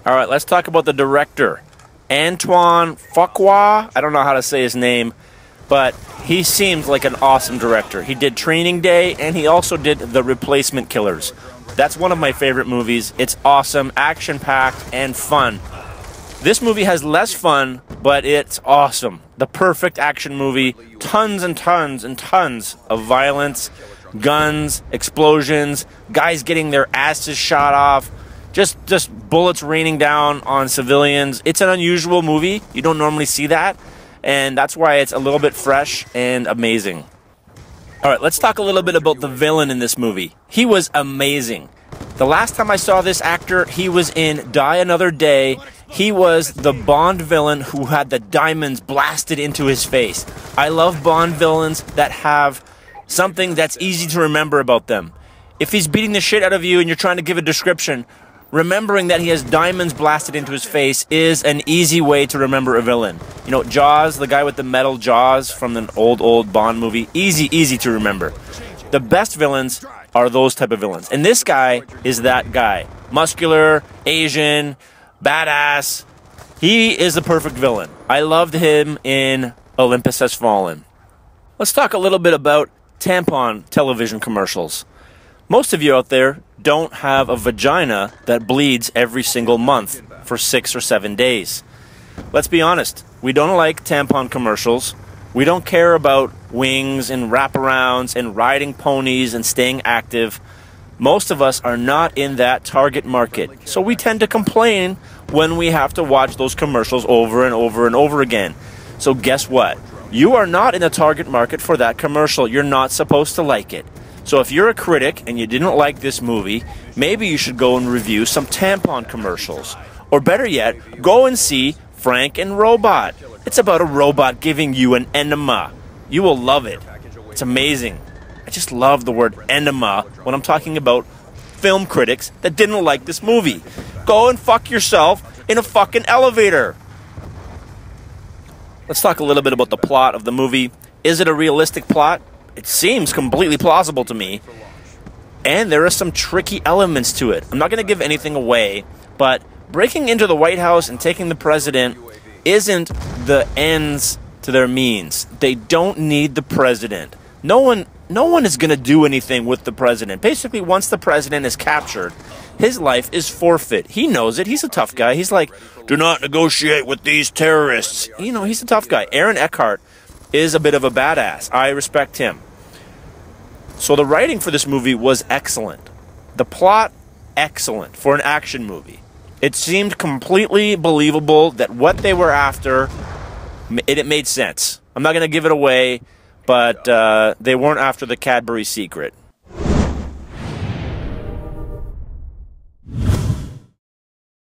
All right, let's talk about the director, Antoine Fuqua. I don't know how to say his name, but he seems like an awesome director. He did Training Day, and he also did The Replacement Killers. That's one of my favorite movies. It's awesome, action-packed, and fun. This movie has less fun, but it's awesome. The perfect action movie. Tons and tons and tons of violence, guns, explosions, guys getting their asses shot off, just bullets raining down on civilians. It's an unusual movie. You don't normally see that, and that's why it's a little bit fresh and amazing. All right, let's talk a little bit about the villain in this movie. He was amazing. The last time I saw this actor, he was in Die Another Day. He was the Bond villain who had the diamonds blasted into his face. I love Bond villains that have something that's easy to remember about them. If he's beating the shit out of you and you're trying to give a description, remembering that he has diamonds blasted into his face is an easy way to remember a villain. You know, Jaws, the guy with the metal jaws from an old Bond movie, easy to remember. The best villains are those type of villains. And this guy is that guy. Muscular, Asian, badass. He is the perfect villain. I loved him in Olympus Has Fallen. Let's talk a little bit about tampon television commercials. Most of you out there don't have a vagina that bleeds every single month for 6 or 7 days. Let's be honest, we don't like tampon commercials. We don't care about wings and wraparounds and riding ponies and staying active. Most of us are not in that target market, so we tend to complain when we have to watch those commercials over and over and over again. So guess what? You are not in the target market for that commercial. You're not supposed to like it. So if you're a critic and you didn't like this movie, maybe you should go and review some tampon commercials. Or better yet, go and see Frank and Robot. It's about a robot giving you an enema. You will love it. It's amazing. I just love the word enema when I'm talking about film critics that didn't like this movie. Go and fuck yourself in a fucking elevator. Let's talk a little bit about the plot of the movie. Is it a realistic plot? It seems completely plausible to me. And there are some tricky elements to it. I'm not going to give anything away, but breaking into the White House and taking the president isn't the ends to their means. They don't need the president. No one is going to do anything with the president. Basically, once the president is captured, his life is forfeit. He knows it. He's a tough guy. He's like, do not negotiate with these terrorists. You know, he's a tough guy. Aaron Eckhart is a bit of a badass. I respect him. So the writing for this movie was excellent. The plot, excellent for an action movie. It seemed completely believable that what they were after, it made sense. I'm not going to give it away, but they weren't after the Cadbury secret.